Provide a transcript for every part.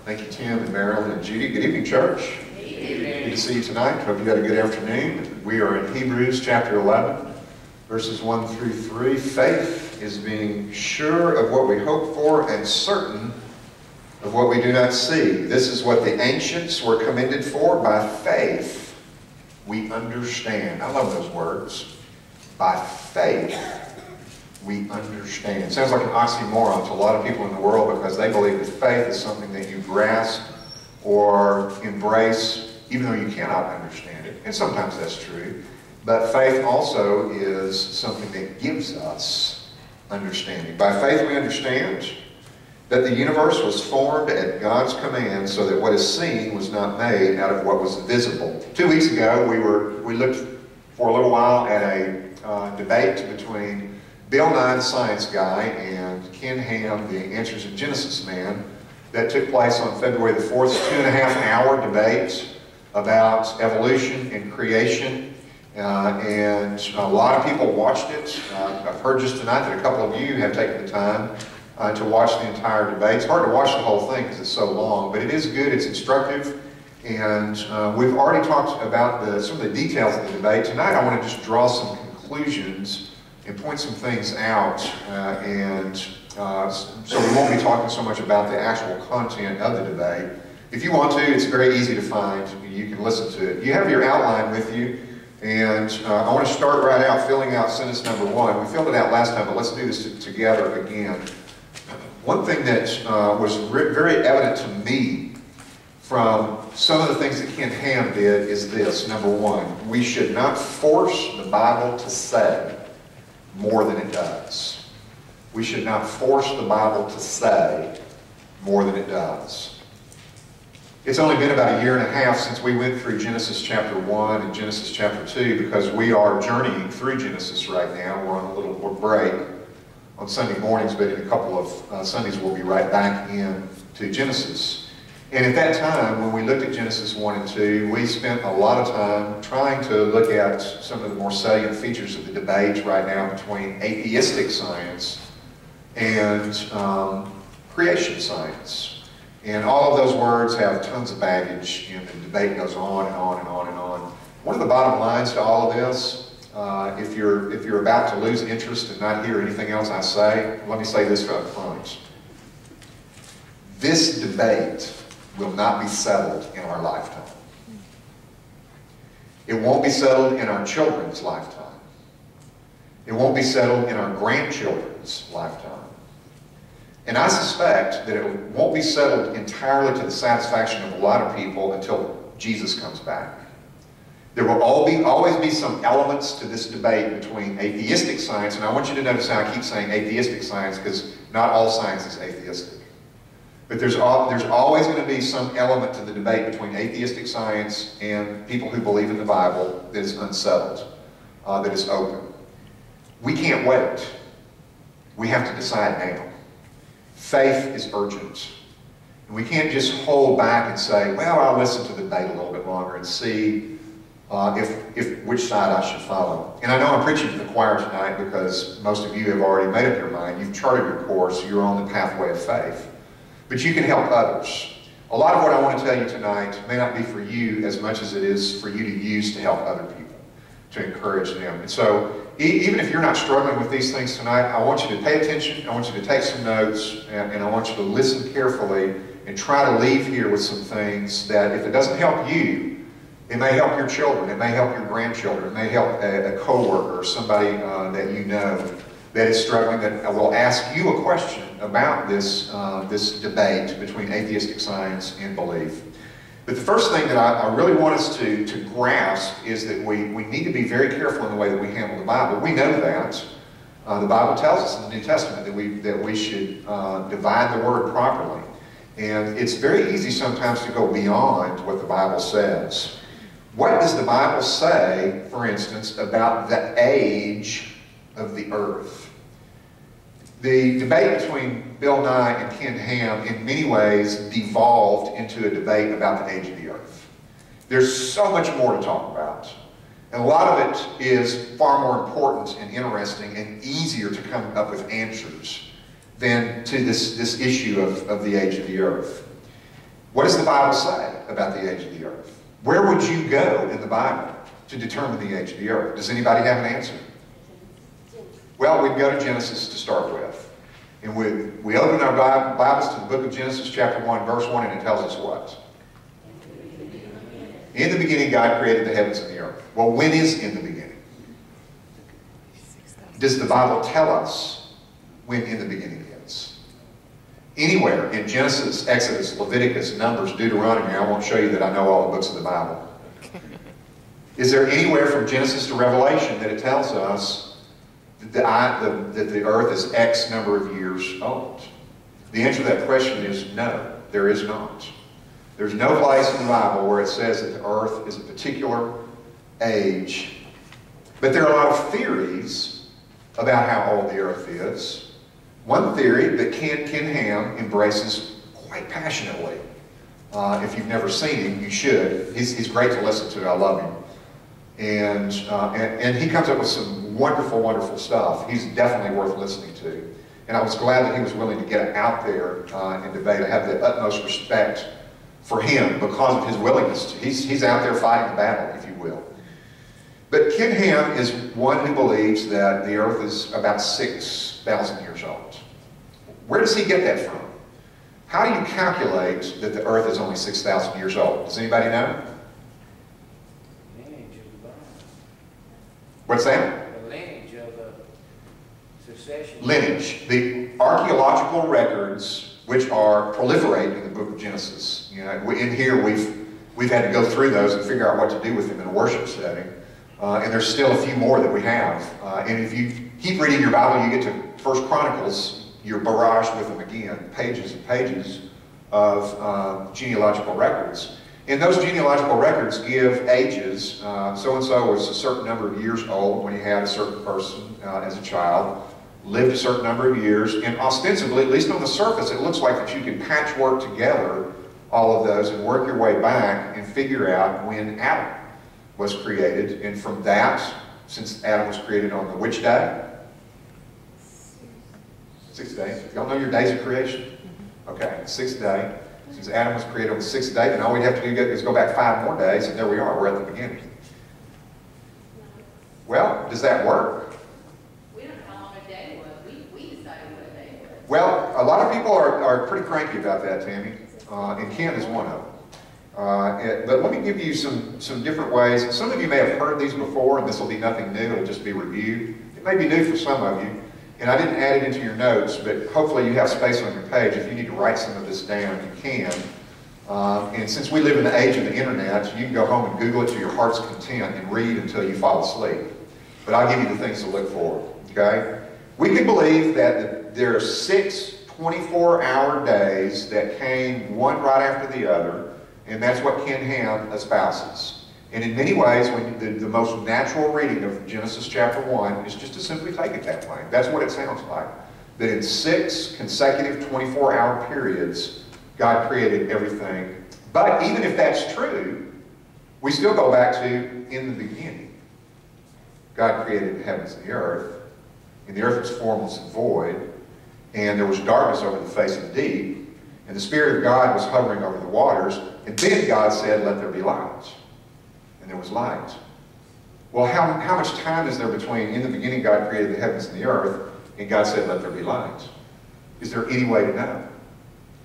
Thank you, Tim and Marilyn and Judy. Good evening, church. Good evening. Good to see you tonight. Hope you had a good afternoon. We are in Hebrews chapter 11, verses 1 through 3. Faith is being sure of what we hope for and certain of what we do not see. This is what the ancients were commended for. By faith, we understand. I love those words. By faith, we understand. Sounds like an oxymoron to a lot of people in the world because they believe that faith is something that you grasp or embrace even though you cannot understand it. And sometimes that's true. But faith also is something that gives us understanding. By faith we understand that the universe was formed at God's command so that what is seen was not made out of what was visible. 2 weeks ago we looked for a little while at a debate between Bill Nye, the Science Guy, and Ken Ham, the Answers in Genesis man, that took place on February the 4th, a 2.5-hour debate about evolution and creation. And a lot of people watched it. I've heard just tonight that a couple of you have taken the time to watch the entire debate. It's hard to watch the whole thing because it's so long, but it is good, it's instructive, and we've already talked about some of the details of the debate. Tonight I want to just draw some conclusions and point some things out, so we won't be talking so much about the actual content of the debate. If you want to, it's very easy to find. You can listen to it. You have your outline with you, and I want to start right out filling out sentence number 1. We filled it out last time, but let's do this together again. One thing that was very evident to me from some of the things that Ken Ham did is this. Number 1, we should not force the Bible to say more than it does. We should not force the Bible to say more than it does. It's only been about 1.5 years since we went through Genesis chapter 1 and Genesis chapter 2 because we are journeying through Genesis right now. We're on a little break on Sunday mornings, but in a couple of Sundays we'll be right back into Genesis. And at that time, when we looked at Genesis 1 and 2, we spent a lot of time trying to look at some of the more salient features of the debate right now between atheistic science and creation science. And all of those words have tons of baggage, and the debate goes on and on and on and on. One of the bottom lines to all of this, if you're about to lose interest and not hear anything else I say, let me say this up front. This debate will not be settled in our lifetime. It won't be settled in our children's lifetime. It won't be settled in our grandchildren's lifetime. And I suspect that it won't be settled entirely to the satisfaction of a lot of people until Jesus comes back. There will always be some elements to this debate between atheistic science, and I want you to notice how I keep saying atheistic science because not all science is atheistic. But there's always going to be some element to the debate between atheistic science and people who believe in the Bible that is unsettled, that is open. We can't wait. We have to decide now. Faith is urgent. And we can't just hold back and say, well, I'll listen to the debate a little bit longer and see which side I should follow. And I know I'm preaching to the choir tonight because most of you have already made up your mind. You've charted your course. You're on the pathway of faith. But you can help others. A lot of what I want to tell you tonight may not be for you as much as it is for you to use to help other people, to encourage them. And so even if you're not struggling with these things tonight, I want you to pay attention, I want you to take some notes, and I want you to listen carefully and try to leave here with some things that if it doesn't help you, it may help your children, it may help your grandchildren, it may help a coworker or somebody that you know that is struggling, that will ask you a question about this debate between atheistic science and belief. But the first thing that I really want us to grasp is that we need to be very careful in the way that we handle the Bible. We know that. The Bible tells us in the New Testament that we should divide the Word properly. And it's very easy sometimes to go beyond what the Bible says. What does the Bible say, for instance, about the age of the earth? The debate between Bill Nye and Ken Ham in many ways devolved into a debate about the age of the earth. There's so much more to talk about. And a lot of it is far more important and interesting and easier to come up with answers than to this issue of the age of the earth. What does the Bible say about the age of the earth? Where would you go in the Bible to determine the age of the earth? Does anybody have an answer? Well, we'd go to Genesis to start with. And we open our Bibles to the book of Genesis, chapter 1, verse 1, and it tells us what? In the beginning, God created the heavens and the earth. Well, when is in the beginning? Does the Bible tell us when in the beginning is? Anywhere in Genesis, Exodus, Leviticus, Numbers, Deuteronomy, I won't show you that I know all the books of the Bible. Is there anywhere from Genesis to Revelation that it tells us that the earth is X number of years old? The answer to that question is no, there is not. There's no place in the Bible where it says that the earth is a particular age. But there are a lot of theories about how old the earth is. One theory that Ken Ham embraces quite passionately. If you've never seen him, you should. He's great to listen to. I love him. And he comes up with some wonderful, wonderful stuff. He's definitely worth listening to. And I was glad that he was willing to get out there and debate. I have the utmost respect for him because of his willingness to. He's out there fighting the battle, if you will. But Ken Ham is one who believes that the earth is about 6,000 years old. Where does he get that from? How do you calculate that the earth is only 6,000 years old? Does anybody know? Lineage of the Bible. What's that? The lineage of the succession. Lineage. The archaeological records which are proliferate in the book of Genesis. You know, in here we've had to go through those and figure out what to do with them in a worship setting. And there's still a few more that we have. And if you keep reading your Bible, you get to 1 Chronicles, you're barraged with them again, pages and pages of genealogical records. And those genealogical records give ages. So-and-so was a certain number of years old when he had a certain person as a child, lived a certain number of years, and ostensibly, at least on the surface, it looks like that you can patchwork together all of those and work your way back and figure out when Adam was created. And from that, since Adam was created on the which day? 6th day. Y'all know your days of creation? Okay, 6th day. Since Adam was created on the 6th day, then all we'd have to do is go back 5 more days, and there we are. We're at the beginning. Well, does that work? We don't know how long a day was. We decided what a day was. Well, a lot of people are pretty cranky about that, Tammy, and Ken is one of them. But let me give you some different ways. Some of you may have heard these before, and this will be nothing new. It'll just be reviewed. It may be new for some of you, and I didn't add it into your notes, but hopefully you have space on your page. If you need to write some of this down, you can. And since we live in the age of the internet, you can go home and Google it to your heart's content and read until you fall asleep. But I'll give you the things to look for, okay? We can believe that there are 6 24-hour days that came one right after the other, and that's what Ken Ham espouses. And in many ways, when the most natural reading of Genesis chapter 1 is just to simply take it that way. That's what it sounds like. That in 6 consecutive 24-hour periods, God created everything. But even if that's true, we still go back to in the beginning. God created the heavens and the earth, and the earth was formless and void, and there was darkness over the face of the deep, and the Spirit of God was hovering over the waters, and then God said, let there be light. And there was light. Well, how much time is there between in the beginning God created the heavens and the earth, and God said, let there be light? Is there any way to know?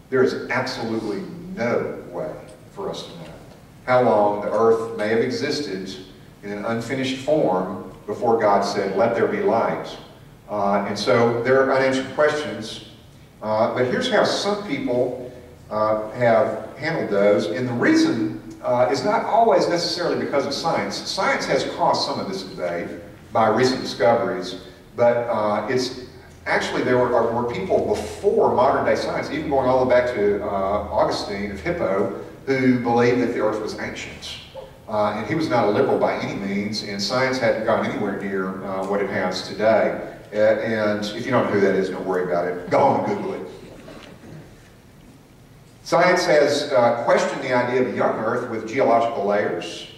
There is absolutely no way for us to know how long the earth may have existed in an unfinished form before God said, let there be light. And so there are unanswered questions. But here's how some people have handled those. And the reason is not always necessarily because of science. Science has caused some of this debate by recent discoveries. But it's actually, there were people before modern day science, even going all the way back to Augustine of Hippo, who believed that the earth was ancient. And he was not a liberal by any means, and science hadn't gone anywhere near what it has today. And if you don't know who that is, don't worry about it. Go home and Google it. Science has questioned the idea of a young Earth with geological layers,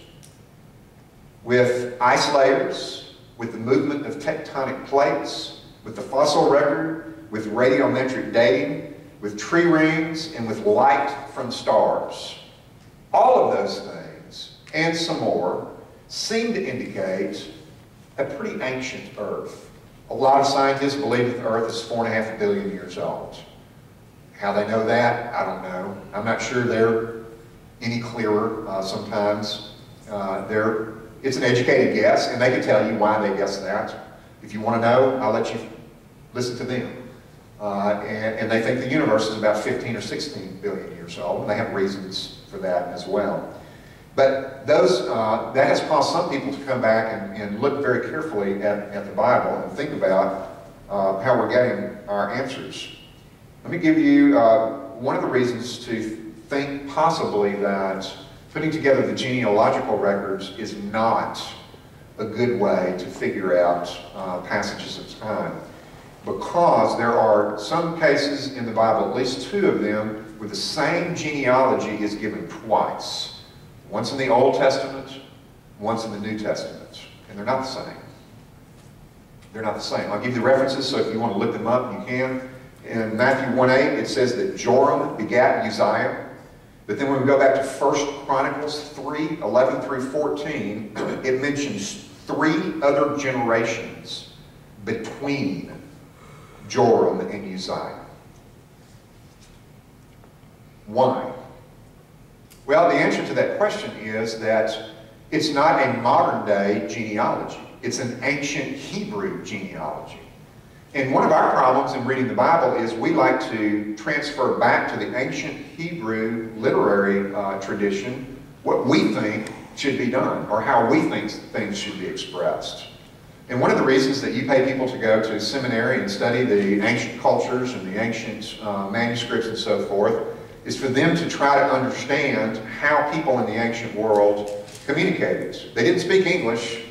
with ice layers, with the movement of tectonic plates, with the fossil record, with radiometric dating, with tree rings, and with light from stars. All of those things, and some more, seem to indicate a pretty ancient Earth. A lot of scientists believe that the Earth is 4.5 billion years old. How they know that, I don't know. I'm not sure they're any clearer sometimes. It's an educated guess, and they can tell you why they guess that. If you want to know, I'll let you listen to them. And they think the universe is about 15 or 16 billion years old, and they have reasons for that as well. But that has caused some people to come back and look very carefully at the Bible and think about how we're getting our answers. Let me give you one of the reasons to think possibly that putting together the genealogical records is not a good way to figure out passages of time. Because there are some cases in the Bible, at least 2 of them, where the same genealogy is given twice. Once in the Old Testament, once in the New Testament. And they're not the same. They're not the same. I'll give you the references, so if you want to look them up, you can. In Matthew 1:8, it says that Joram begat Uzziah. But then when we go back to 1 Chronicles 3:11 through 14, it mentions 3 other generations between Joram and Uzziah. Why? Well, the answer to that question is that it's not a modern-day genealogy. It's an ancient Hebrew genealogy. And one of our problems in reading the Bible is we like to transfer back to the ancient Hebrew literary tradition what we think should be done, or how we think things should be expressed. And one of the reasons that you pay people to go to seminary and study the ancient cultures and the ancient manuscripts and so forth is for them to try to understand how people in the ancient world communicated. They didn't speak English.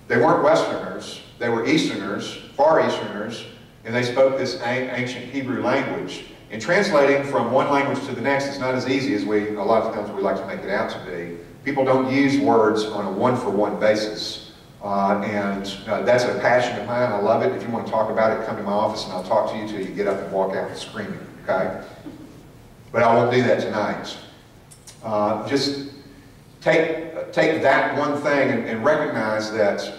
They weren't Westerners. They were Easterners, Far Easterners, and they spoke this ancient Hebrew language. And translating from one language to the next is not as easy as a lot of times we like to make it out to be. People don't use words on a one-for-one basis. That's a passion of mine. I love it. If you want to talk about it, come to my office and I'll talk to you till you get up and walk out screaming, okay? But I won't do that tonight. Just take that one thing and recognize that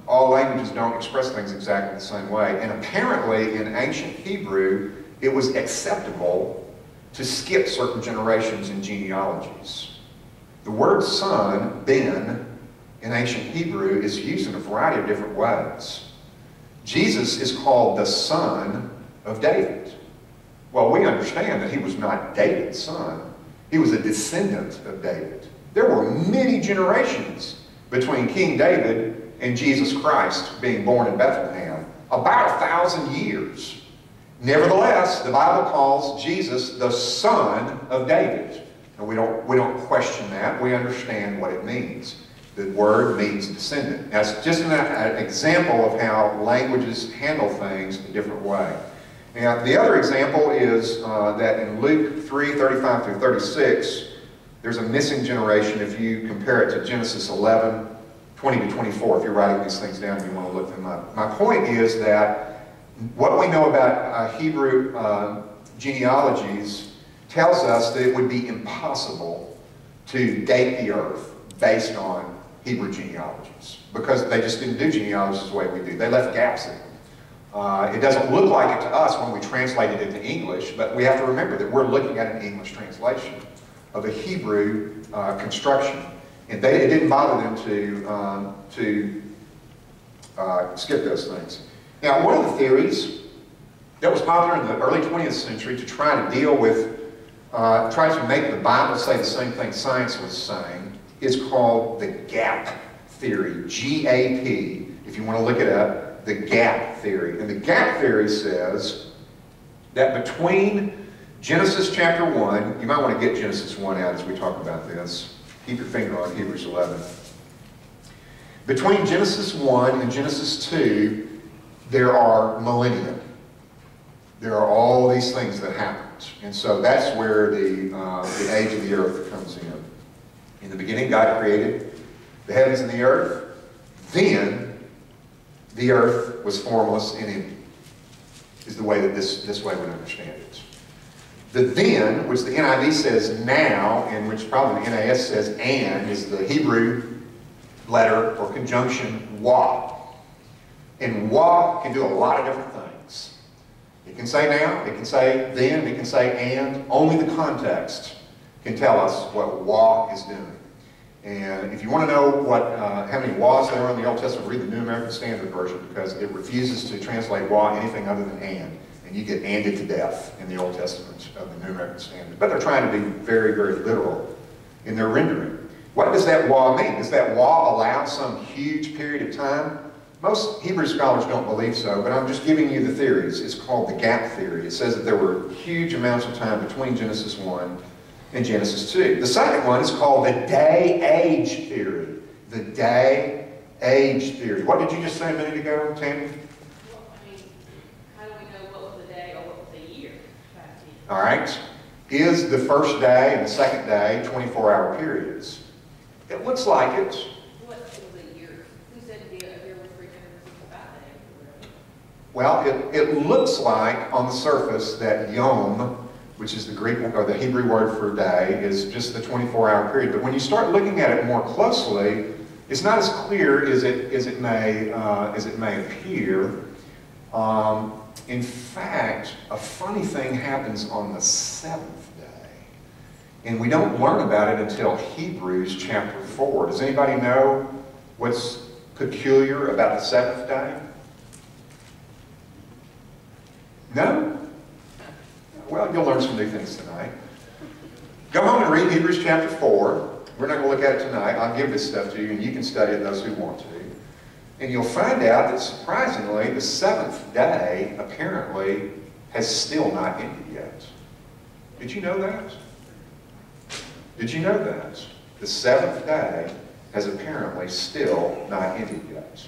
all languages don't express things exactly the same way. And apparently in ancient Hebrew, it was acceptable to skip certain generations in genealogies. The word son, ben, in ancient Hebrew is used in a variety of different ways. Jesus is called the son of David. Well, we understand that he was not David's son. He was a descendant of David. There were many generations between King David and Jesus Christ being born in Bethlehem. About 1,000 years. Nevertheless, the Bible calls Jesus the son of David. And we don't question that. We understand what it means. The word means descendant. That's just an example of how languages handle things a different way. Now, the other example is that in Luke 3:35 through 36, there's a missing generation if you compare it to Genesis 11, 20 to 24. If you're writing these things down and you want to look them up. My point is that what we know about Hebrew genealogies tells us that it would be impossible to date the earth based on Hebrew genealogies, because they just didn't do genealogies the way we do. They left gaps in them. It doesn't look like it to us when we translate it into English, but we have to remember that we're looking at an English translation of a Hebrew construction. And it didn't bother them to skip those things. Now, one of the theories that was popular in the early 20th century to try to deal with, try to make the Bible say the same thing science was saying, is called the gap theory, G-A-P, if you want to look it up, the gap theory. And the gap theory says that between Genesis chapter 1, you might want to get Genesis 1 out as we talk about this. Keep your finger on Hebrews 11. Between Genesis 1 and Genesis 2, there are millennia. There are all these things that happened. And so that's where the age of the earth comes in. In the beginning, God created the heavens and the earth. Then, the earth was formless and empty, is the way that this way we understand it. The then, which the NIV says now, and which probably the NAS says and, is the Hebrew letter or conjunction wa. And wa can do a lot of different things. It can say now, it can say then, it can say and. Only the context can tell us what wa is doing. And if you want to know what, how many was there are in the Old Testament, read the New American Standard Version, because it refuses to translate wa anything other than and you get anded to death in the Old Testament of the New American Standard. But they're trying to be very, very literal in their rendering. What does that wa mean? Does that wa allow some huge period of time? Most Hebrew scholars don't believe so, but I'm just giving you the theories. It's called the gap theory. It says that there were huge amounts of time between Genesis 1 and Genesis 2. The second one is called the day-age theory. The day-age theory. What did you just say a minute ago, Tammy? Well, I mean, how do we know what was the day or what was the year back then? All right. Is the first day and the second day 24-hour periods? It looks like it. What was the year? Who said the year was 365 days? Well, it looks like on the surface that yom, which is the Greek or the Hebrew word for day, is just the 24-hour period. But when you start looking at it more closely, it's not as clear as it may appear. In fact, a funny thing happens on the seventh day, and we don't learn about it until Hebrews chapter 4. Does anybody know what's peculiar about the seventh day? No? Well, you'll learn some new things tonight. Go home and read Hebrews chapter 4. We're not going to look at it tonight. I'll give this stuff to you, and you can study it, those who want to. And you'll find out that, surprisingly, the seventh day, apparently, has still not ended yet. Did you know that? Did you know that? The seventh day has apparently still not ended yet.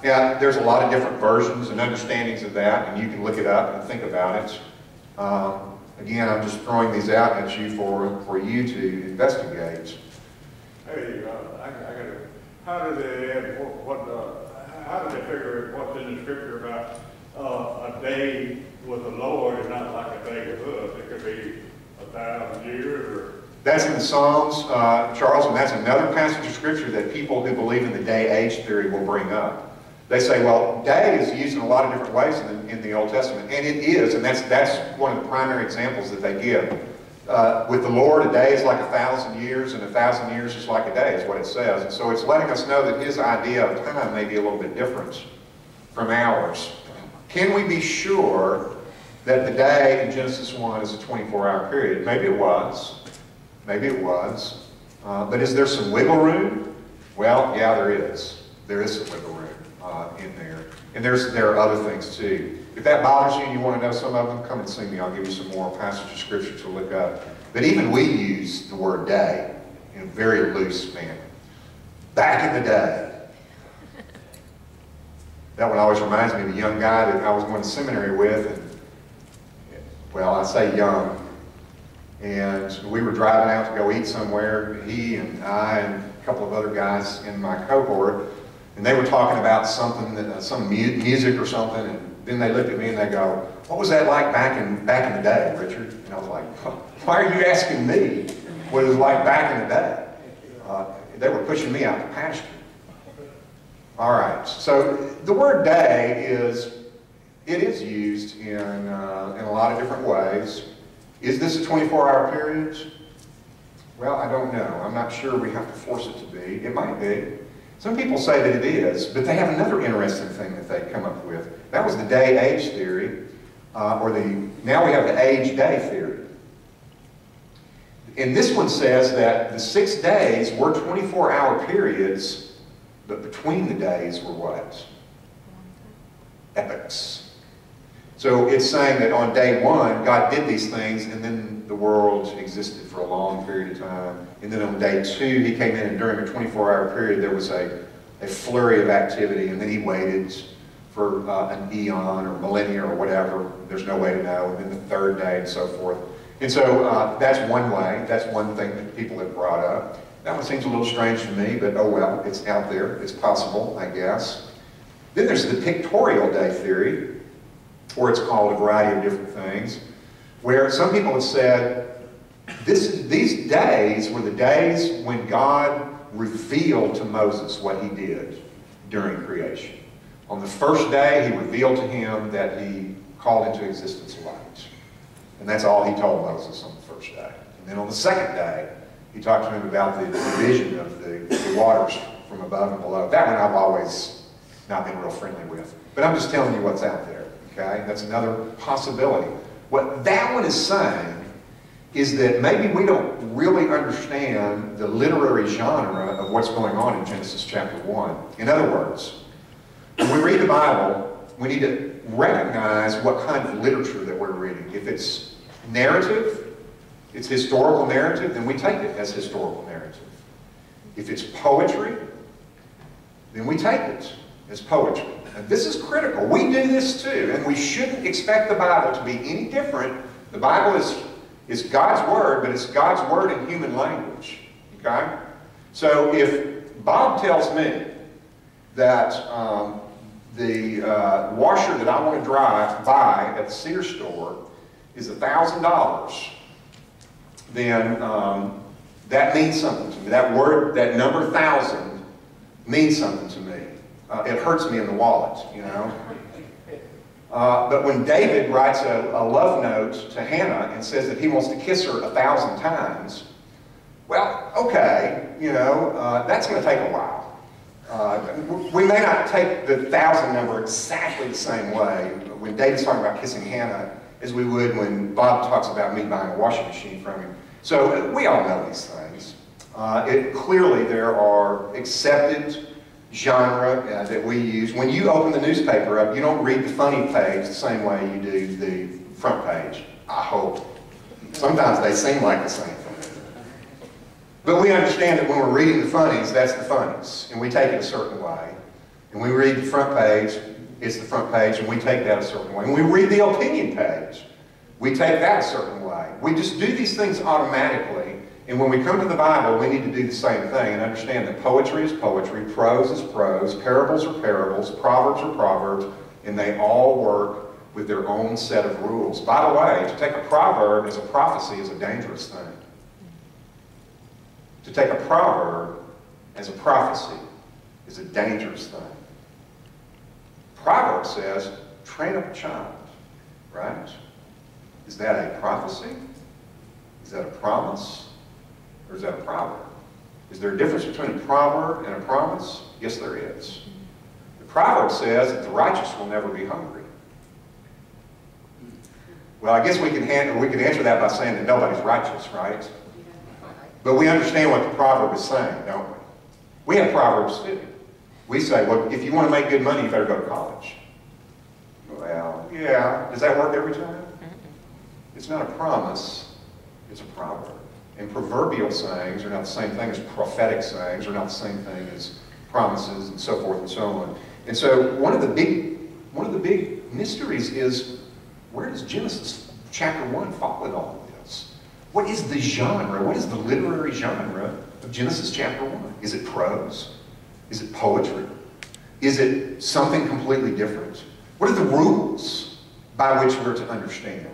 Yeah, there's a lot of different versions and understandings of that, and you can look it up and think about it. Again, I'm just throwing these out at you for you to investigate. Hey, how do they add how do they figure what's in the scripture about a day with the Lord is not like a day with us? It could be 1,000 years or... That's in the Psalms, Charles, and that's another passage of scripture that people who believe in the day-age theory will bring up. They say, well, day is used in a lot of different ways in the Old Testament, and it is, and that's one of the primary examples that they give. With the Lord, a day is like 1,000 years, and 1,000 years is like a day, is what it says. And so it's letting us know that his idea of time may be a little bit different from ours. Can we be sure that the day in Genesis 1 is a 24-hour period? Maybe it was. Maybe it was. But is there some wiggle room? Well, yeah, there is. There is some wiggle room in there. And there are other things too. If that bothers you and you want to know some of them, come and see me. I'll give you some more passages of scripture to look up. But even we use the word day in a very loose manner. Back in the day. That one always reminds me of a young guy that I was going to seminary with. And, well, I say young. And we were driving out to go eat somewhere. He and I and a couple of other guys in my cohort. And they were talking about something, some music or something, and then they looked at me and they go, "What was that like back in the day, Richard?" And I was like, "Why are you asking me what it was like back in the day?" They were pushing me out the pasture. All right, so the word day is used in a lot of different ways. Is this a 24-hour period? Well, I don't know. I'm not sure we have to force it to be. It might be. Some people say that it is, but they have another interesting thing that they come up with. That was the day-age theory, now we have the age-day theory. And this one says that the 6 days were 24-hour periods, but between the days were what? Epochs. So it's saying that on day 1, God did these things, and then the world existed for a long period of time. And then on day 2, he came in, and during a 24-hour period, there was a flurry of activity, and then he waited for an eon or millennia or whatever. There's no way to know. And then the 3rd day and so forth. And so that's one way. That's one thing that people have brought up. That one seems a little strange to me, but oh well, it's out there. It's possible, I guess. Then there's the pictorial day theory, or it's called a variety of different things. where some people have said these days were the days when God revealed to Moses what he did during creation. On the first day, he revealed to him that he called into existence light. And that's all he told Moses on the first day. And then on the second day, he talked to him about the division of the waters from above and below. That one I've always not been real friendly with. But I'm just telling you what's out there, okay? That's another possibility. What that one is saying is that maybe we don't really understand the literary genre of what's going on in Genesis chapter 1. In other words, when we read the Bible, we need to recognize what kind of literature that we're reading. If it's narrative, it's historical narrative, then we take it as historical narrative. If it's poetry, then we take it as poetry. And this is critical. We do this too, and we shouldn't expect the Bible to be any different. The Bible is God's Word, but it's God's Word in human language. Okay? So if Bob tells me that the washer that I want to buy at the Sears store is $1,000, then that means something to me. That word, that number 1,000, means something to me. It hurts me in the wallet, you know. But when David writes a love note to Hannah and says that he wants to kiss her 1,000 times, well, okay, you know, that's going to take a while. We may not take the 1,000 number exactly the same way when David's talking about kissing Hannah as we would when Bob talks about me buying a washing machine from him. So we all know these things. Clearly there are accepted genre that we use. When you open the newspaper up, you don't read the funny page the same way you do the front page, I hope. Sometimes they seem like the same thing. But we understand that when we're reading the funnies, that's the funnies, and we take it a certain way. And we read the front page, it's the front page, and we take that a certain way. And we read the opinion page, we take that a certain way. We just do these things automatically. And when we come to the Bible, we need to do the same thing and understand that poetry is poetry, prose is prose, parables are parables, proverbs are proverbs, and they all work with their own set of rules. By the way, to take a proverb as a prophecy is a dangerous thing. To take a proverb as a prophecy is a dangerous thing. Proverb says, train up a child, right? Is that a prophecy? Is that a promise? Or is that a proverb? Is there a difference between a proverb and a promise? Yes, there is. The proverb says that the righteous will never be hungry. Well, I guess we can answer that by saying that nobody's righteous, right? But we understand what the proverb is saying, don't we? We have proverbs too. We say, well, if you want to make good money, you better go to college. Well, yeah. Does that work every time? It's not a promise. It's a proverb. And proverbial sayings are not the same thing as prophetic sayings, are not the same thing as promises, and so forth and so on. And so one of the big mysteries is, where does Genesis chapter 1 fall in all of this? What is the genre? What is the literary genre of Genesis chapter 1? Is it prose? Is it poetry? Is it something completely different? What are the rules by which we're to understand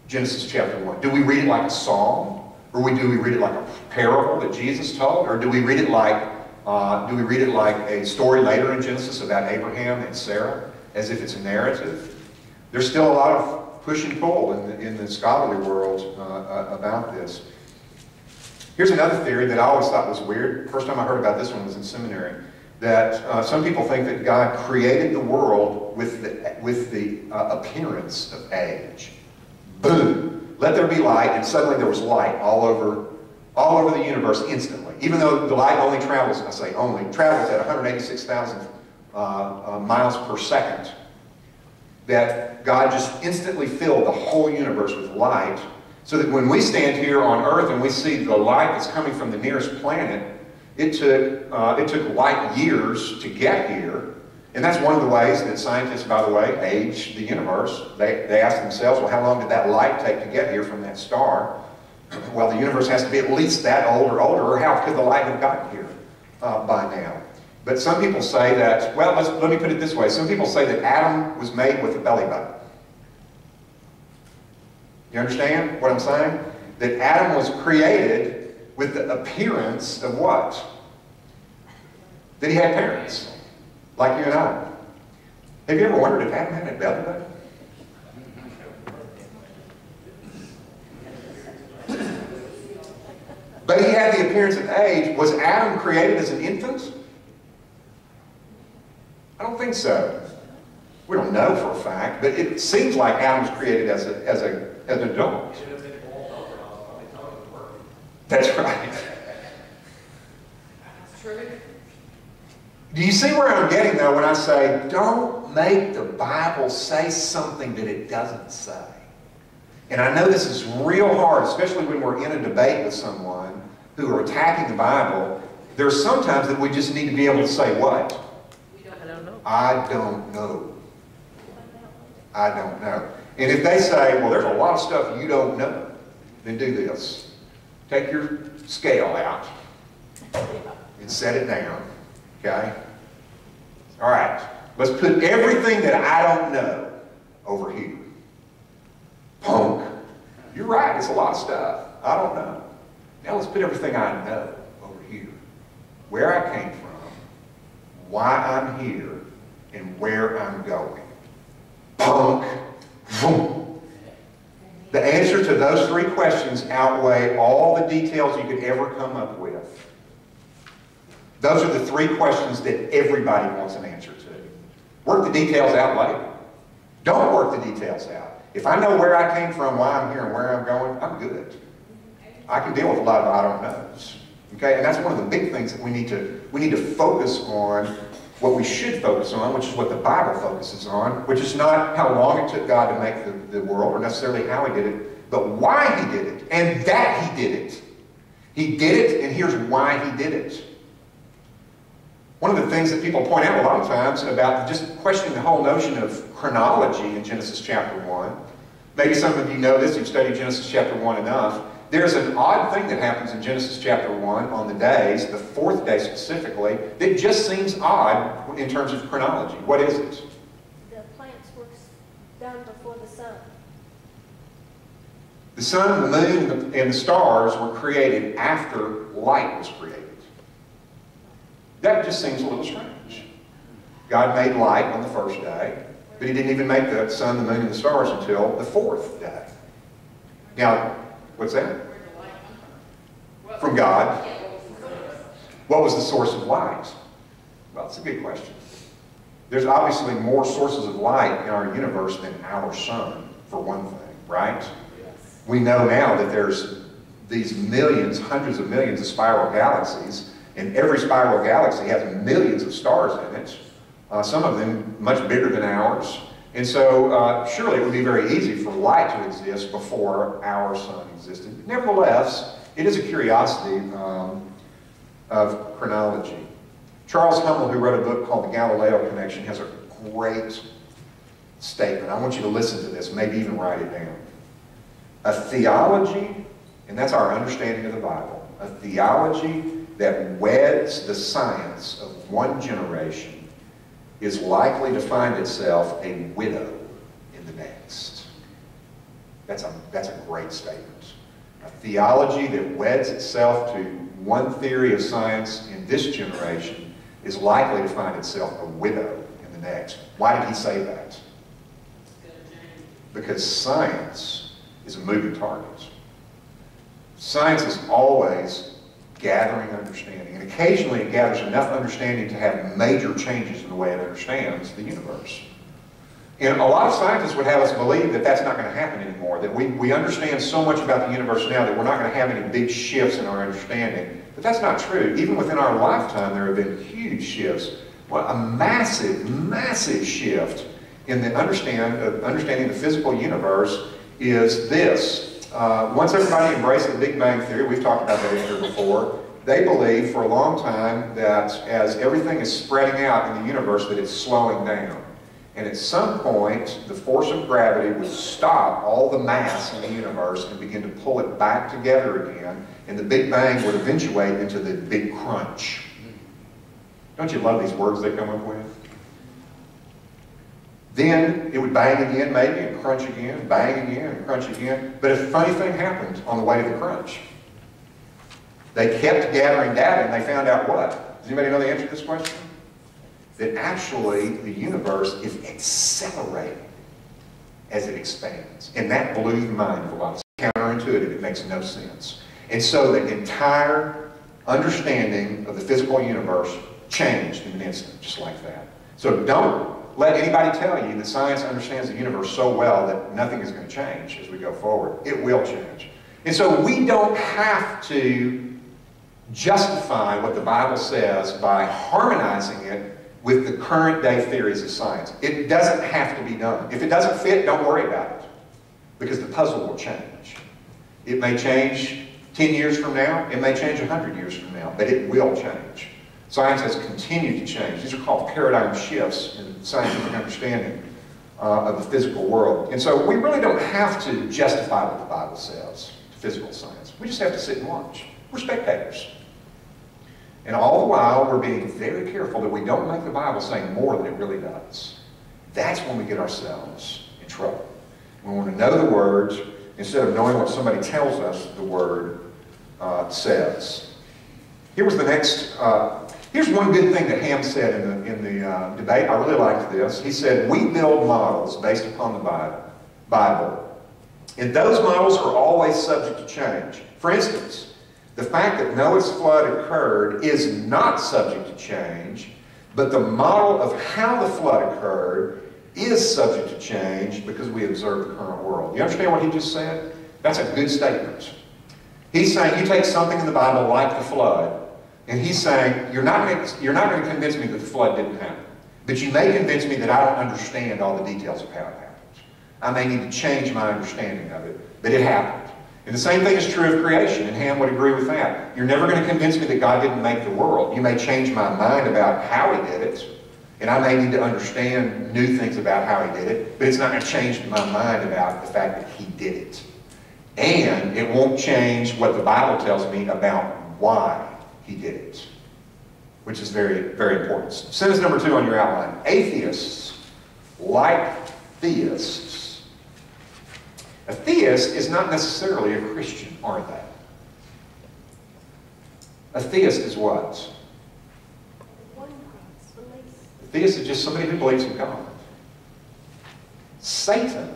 Genesis chapter 1? Do we read it like a psalm? Or do we read it like a parable that Jesus told? Or do we read it like a story later in Genesis about Abraham and Sarah, as if it's a narrative? There's still a lot of push and pull in the scholarly world about this. Here's another theory that I always thought was weird. First time I heard about this one was in seminary. That some people think that God created the world with the appearance of age. Boom! Let there be light, and suddenly there was light all over the universe instantly. Even though the light only travels, I say only, travels at 186,000 miles per second, that God just instantly filled the whole universe with light, so that when we stand here on Earth and we see the light that's coming from the nearest planet, it took light years to get here. And that's one of the ways that scientists, by the way, age the universe. They ask themselves, well, how long did that light take to get here from that star? Well, the universe has to be at least that old or older, or how could the light have gotten here by now? But some people say that, well, let me put it this way. Some people say that Adam was made with a belly button. You understand what I'm saying? That Adam was created with the appearance of what? That he had parents, like you and I. Have you ever wondered if Adam had a belly button? But he had the appearance of age. Was Adam created as an infant? I don't think so. We don't know for a fact, but it seems like Adam was created as an adult. That's right. That's true. Do you see where I'm getting though when I say, don't make the Bible say something that it doesn't say? And I know this is real hard, especially when we're in a debate with someone who are attacking the Bible. There's sometimes that we just need to be able to say what? I don't know. I don't know. I don't know. And if they say, well, there's a lot of stuff you don't know, then do this. Take your scale out and set it down. Okay? All right. Let's put everything that I don't know over here. Punk. You're right. It's a lot of stuff. I don't know. Now let's put everything I know over here. Where I came from, why I'm here, and where I'm going. Punk. Vroom. The answer to those three questions outweigh all the details you could ever come up with. Those are the three questions that everybody wants an answer to. Work the details out later. Don't work the details out. If I know where I came from, why I'm here, and where I'm going, I'm good. I can deal with a lot of I don't knows. Okay, and that's one of the big things that we need to focus on. What we should focus on, which is what the Bible focuses on, which is not how long it took God to make the world, or necessarily how He did it, but why He did it, and that He did it. He did it, and here's why He did it. One of the things that people point out a lot of times about just questioning the whole notion of chronology in Genesis chapter 1, maybe some of you know this, you've studied Genesis chapter 1 enough, there's an odd thing that happens in Genesis chapter 1 on the days, the fourth day specifically, that just seems odd in terms of chronology. What is it? The plants were done before the sun. The sun, the moon, and the stars were created after light was created. That just seems a little strange. God made light on the first day, but He didn't even make the sun, the moon, and the stars until the fourth day. Now, what's that? From God. What was the source of light? Well, that's a good question. There's obviously more sources of light in our universe than our sun, for one thing, right? We know now that there's these millions, hundreds of millions of spiral galaxies, and every spiral galaxy has millions of stars in it, some of them much bigger than ours. And so, surely it would be very easy for light to exist before our sun existed. Nevertheless, it is a curiosity of chronology. Charles Hummel, who wrote a book called The Galileo Connection, has a great statement. I want you to listen to this, maybe even write it down. A theology, and that's our understanding of the Bible, a theology that weds the science of one generation is likely to find itself a widow in the next. That's a great statement. A theology that weds itself to one theory of science in this generation is likely to find itself a widow in the next. Why did he say that? Because science is a moving target. Science is always gathering understanding, and occasionally it gathers enough understanding to have major changes in the way it understands the universe. And a lot of scientists would have us believe that that's not going to happen anymore, that we understand so much about the universe now that we're not going to have any big shifts in our understanding. But that's not true. Even within our lifetime, there have been huge shifts. Well, a massive, massive shift in the understanding the physical universe is this. Once everybody embraced the Big Bang Theory, we've talked about that here before, they believed for a long time that as everything is spreading out in the universe, that it's slowing down. And at some point, the force of gravity would stop all the mass in the universe and begin to pull it back together again, and the Big Bang would eventuate into the Big Crunch. Don't you love these words they come up with? then it would bang again maybe, and crunch again, bang again, and crunch again. But a funny thing happened on the way to the crunch. They kept gathering data, and they found out what? Does anybody know the answer to this question? That actually the universe is accelerating as it expands. And that blew the mind of a lot of people. Counterintuitive, it makes no sense. And so the entire understanding of the physical universe changed in an instant, just like that. So don't let anybody tell you that science understands the universe so well that nothing is going to change as we go forward. It will change. And so we don't have to justify what the Bible says by harmonizing it with the current day theories of science. It doesn't have to be done. If it doesn't fit, don't worry about it, because the puzzle will change. It may change 10 years from now, it may change 100 years from now, but it will change. Science has continued to change. These are called paradigm shifts in scientific understanding of the physical world. And so we really don't have to justify what the Bible says to physical science. We just have to sit and watch. We're spectators. And all the while, we're being very careful that we don't make the Bible say more than it really does. That's when we get ourselves in trouble. We want to know the words instead of knowing what somebody tells us the word says. Here was the next, here's one good thing that Ham said in the debate. I really liked this. He said, we build models based upon the Bible. And those models are always subject to change. For instance, the fact that Noah's flood occurred is not subject to change, but the model of how the flood occurred is subject to change because we observe the current world. You understand what he just said? That's a good statement. He's saying you take something in the Bible like the flood, and he's saying you're not going to convince me that the flood didn't happen, but you may convince me that I don't understand all the details of how it happened. I may need to change my understanding of it, but it happened. And the same thing is true of creation, and Ham would agree with that. You're never going to convince me that God didn't make the world. You may change my mind about how He did it, and I may need to understand new things about how He did it, but it's not going to change my mind about the fact that He did it. And it won't change what the Bible tells me about why He did it, which is very, very important. Sentence number 2 on your outline. Atheists, like theists, a theist is not necessarily a Christian, are they? A theist is what? A theist is just somebody who believes in God. Satan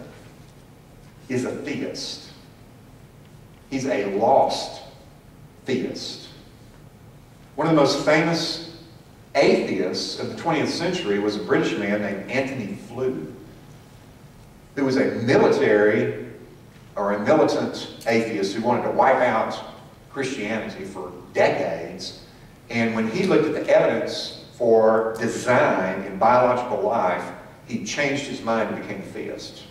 is a theist. He's a lost theist. One of the most famous atheists of the 20th century was a British man named Anthony Flew, who was a military or a militant atheist who wanted to wipe out Christianity for decades. And when he looked at the evidence for design in biological life, he changed his mind and became a theist.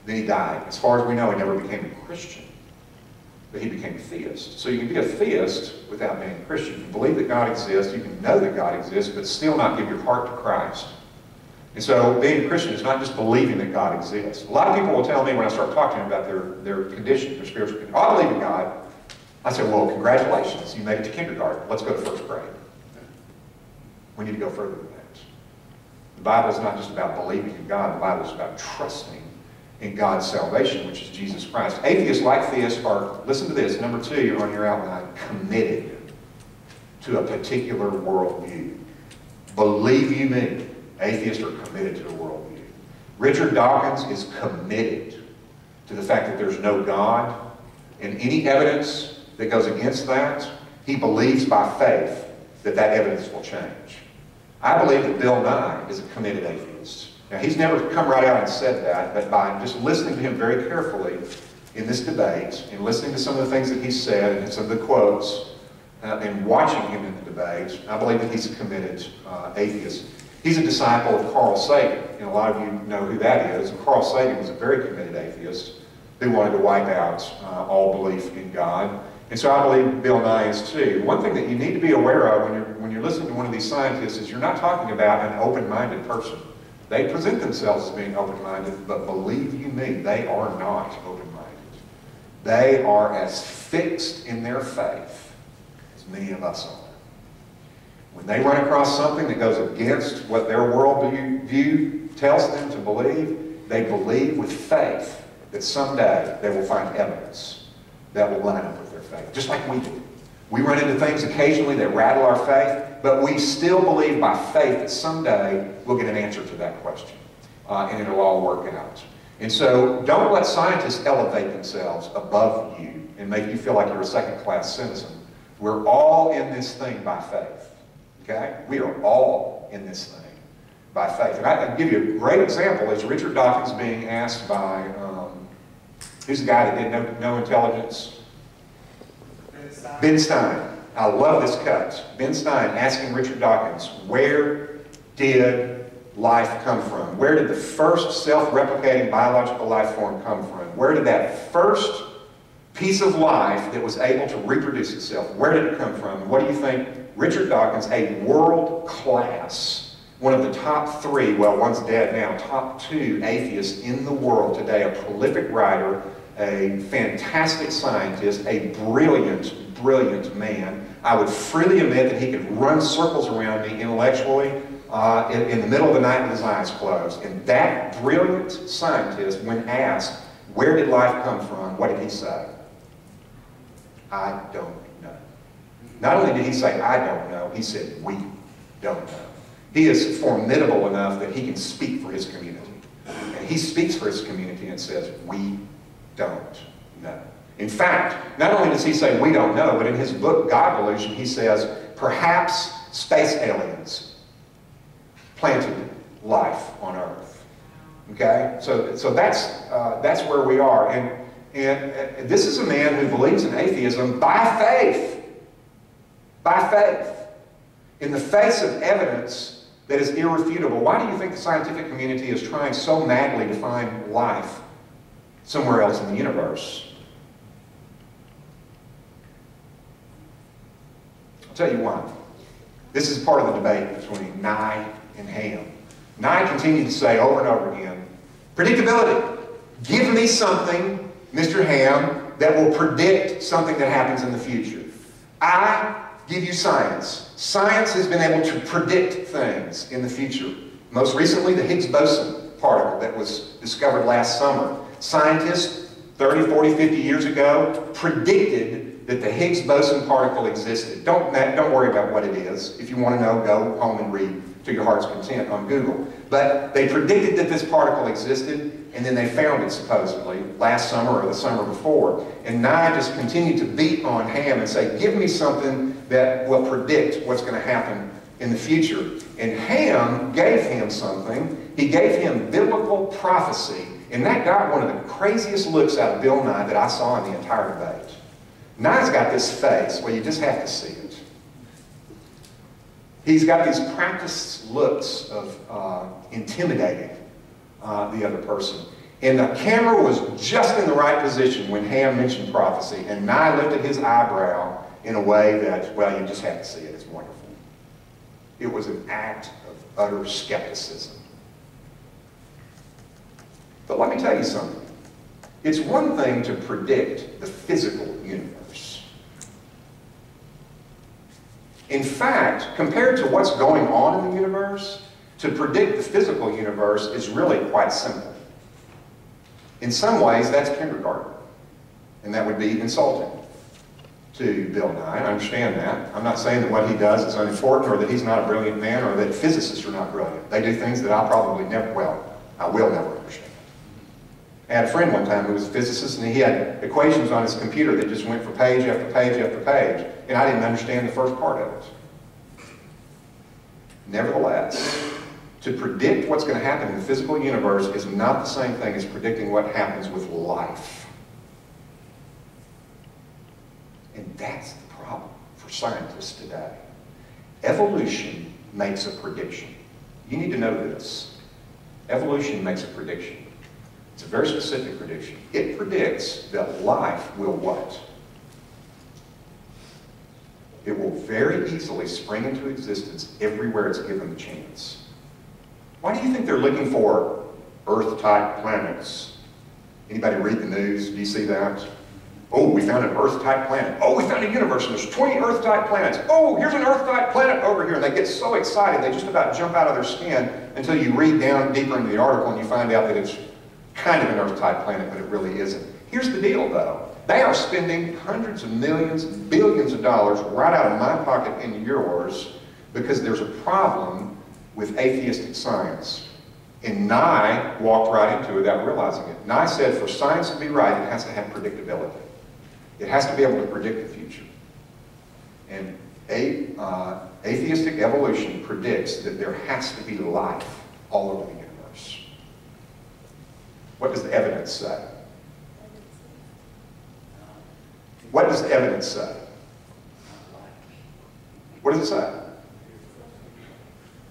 Then he died. As far as we know, he never became a Christian, but he became a theist. So you can be a theist without being a Christian. You can believe that God exists, you can know that God exists, but still not give your heart to Christ. And so being a Christian is not just believing that God exists. A lot of people will tell me when I start talking to them about their condition, their spiritual condition, I believe in God. I say, well, congratulations, you made it to kindergarten. Let's go to first grade. We need to go further than that. The Bible is not just about believing in God. The Bible is about trusting in God's salvation, which is Jesus Christ. Atheists, like theists, are, listen to this, number 2 on your outline, committed to a particular worldview. Believe you me, atheists are committed to a worldview. Richard Dawkins is committed to the fact that there's no God, and any evidence that goes against that, he believes by faith that that evidence will change. I believe that Bill Nye is a committed atheist. Now, he's never come right out and said that, but by just listening to him very carefully in this debate, and listening to some of the things that he said, and some of the quotes, and watching him in the debate, I believe that he's a committed atheist. He's a disciple of Carl Sagan, and a lot of you know who that is. And Carl Sagan was a very committed atheist who wanted to wipe out all belief in God. And so I believe Bill Nye is too. One thing that you need to be aware of when you're listening to one of these scientists is you're not talking about an open-minded person. They present themselves as being open-minded, but believe you me, they are not open-minded. They are as fixed in their faith as many of us are. When they run across something that goes against what their worldview tells them to believe, they believe with faith that someday they will find evidence that will line up with their faith, just like we do. We run into things occasionally that rattle our faith, but we still believe by faith that someday we'll get an answer to that question, and it'll all work out. And so don't let scientists elevate themselves above you and make you feel like you're a second-class citizen. We're all in this thing by faith, okay? We are all in this thing by faith. And I can give you a great example. Is Richard Dawkins being asked by, who's the guy that did no intelligence? Ben Stein. I love this cut. Ben Stein asking Richard Dawkins, where did life come from? Where did the first self-replicating biological life form come from? Where did that first piece of life that was able to reproduce itself, where did it come from? What do you think? Richard Dawkins, a world-class, one of the top 3, well, one's dead now, top 2 atheists in the world today, a prolific writer, a fantastic scientist, a brilliant, brilliant man. I would freely admit that he could run circles around me intellectually in the middle of the night with his eyes closed. And that brilliant scientist, when asked, where did life come from, what did he say? I don't know. Not only did he say, I don't know, he said, we don't know. He is formidable enough that he can speak for his community. And he speaks for his community and says, we don't know. In fact, not only does he say we don't know, but in his book, God Delusion, he says, perhaps space aliens planted life on Earth. Okay? So that's where we are. And this is a man who believes in atheism by faith. By faith. In the face of evidence that is irrefutable. Why do you think the scientific community is trying so madly to find life somewhere else in the universe? I'll tell you why. This is part of the debate between Nye and Ham. Nye continued to say over and over again, predictability. Give me something, Mr. Ham, that will predict something that happens in the future. I give you science. Science has been able to predict things in the future. Most recently, the Higgs boson particle that was discovered last summer. Scientists 30, 40, 50 years ago predicted that the Higgs boson particle existed. Don't worry about what it is. If you want to know, go home and read to your heart's content on Google. But they predicted that this particle existed, and then they found it supposedly last summer or the summer before. And Nye just continued to beat on Ham and say, give me something that will predict what's going to happen in the future. And Ham gave him something. He gave him biblical prophecy. And that got one of the craziest looks out of Bill Nye that I saw in the entire debate. Nye's got this face, well, you just have to see it. He's got these practiced looks of intimidating the other person. And the camera was just in the right position when Ham mentioned prophecy, and Nye lifted his eyebrow in a way that, well, you just have to see it. It's wonderful. It was an act of utter skepticism. But let me tell you something. It's one thing to predict the physical universe. In fact, compared to what's going on in the universe, to predict the physical universe is really quite simple. In some ways, that's kindergarten. And that would be insulting to Bill Nye. I understand that. I'm not saying that what he does is unimportant or that he's not a brilliant man or that physicists are not brilliant. They do things that I probably never, well, I will never understand. I had a friend one time who was a physicist, and he had equations on his computer that just went for page after page after page, and I didn't understand the first part of it. Nevertheless, to predict what's going to happen in the physical universe is not the same thing as predicting what happens with life. And that's the problem for scientists today. Evolution makes a prediction. You need to know this. Evolution makes a prediction. It's a very specific prediction. It predicts that life will what? It will very easily spring into existence everywhere it's given the chance. Why do you think they're looking for Earth-type planets? Anybody read the news? Do you see that? Oh, we found an Earth-type planet. Oh, we found a universe and there's 20 Earth-type planets. Oh, here's an Earth-type planet over here. And they get so excited, they just about jump out of their skin until you read down deeper into the article and you find out that it's kind of an Earth-type planet, but it really isn't. Here's the deal, though. They are spending hundreds of millions, billions of dollars right out of my pocket and yours because there's a problem with atheistic science. And Nye walked right into it without realizing it. Nye said for science to be right, it has to have predictability. It has to be able to predict the future. And atheistic evolution predicts that there has to be life all over the universe. What does the evidence say? What does the evidence say? What does it say?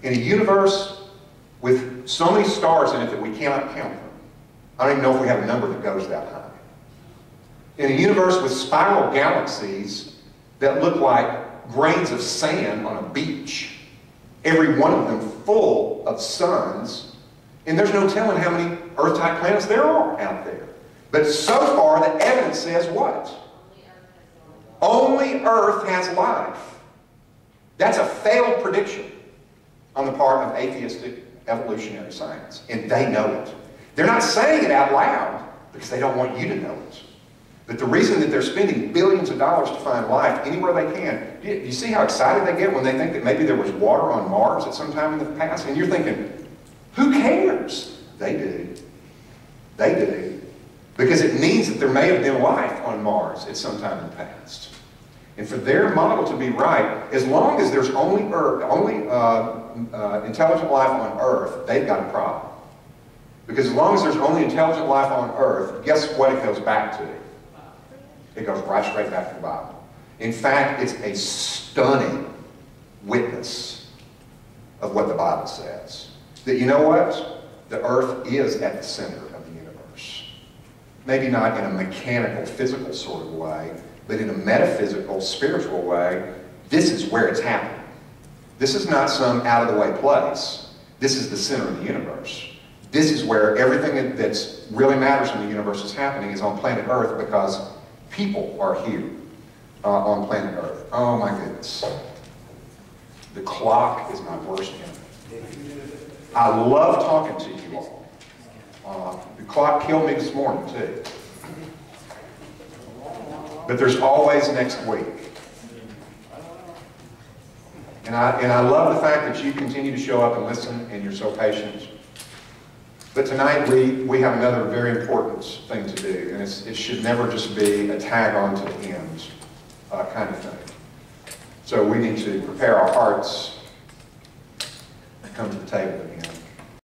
In a universe with so many stars in it that we cannot count them, I don't even know if we have a number that goes that high. In a universe with spiral galaxies that look like grains of sand on a beach, every one of them full of suns, and there's no telling how many Earth-type planets there are out there. But so far, the evidence says what? Only Earth has life. That's a failed prediction on the part of atheistic evolutionary science, and they know it. They're not saying it out loud because they don't want you to know it. But the reason that they're spending billions of dollars to find life anywhere they can, do you see how excited they get when they think that maybe there was water on Mars at some time in the past? And you're thinking, who cares? They do. They do. Because it means that there may have been life on Mars at some time in the past. And for their model to be right, as long as there's only intelligent life on Earth, they've got a problem. Because as long as there's only intelligent life on Earth, guess what it goes back to? It goes right straight back to the Bible. In fact, it's a stunning witness of what the Bible says. That you know what? The Earth is at the center of the universe. Maybe not in a mechanical, physical sort of way, but in a metaphysical, spiritual way, this is where it's happening. This is not some out-of-the-way place. This is the center of the universe. This is where everything that really matters in the universe is happening, is on planet Earth, because people are here on planet Earth. Oh my goodness. The clock is my worst enemy. I love talking to you all. The clock killed me this morning too. But there's always next week. And I love the fact that you continue to show up and listen, and you're so patient. But tonight we have another very important thing to do, and it should never just be a tag on to the end kind of thing. So we need to prepare our hearts and come to the table.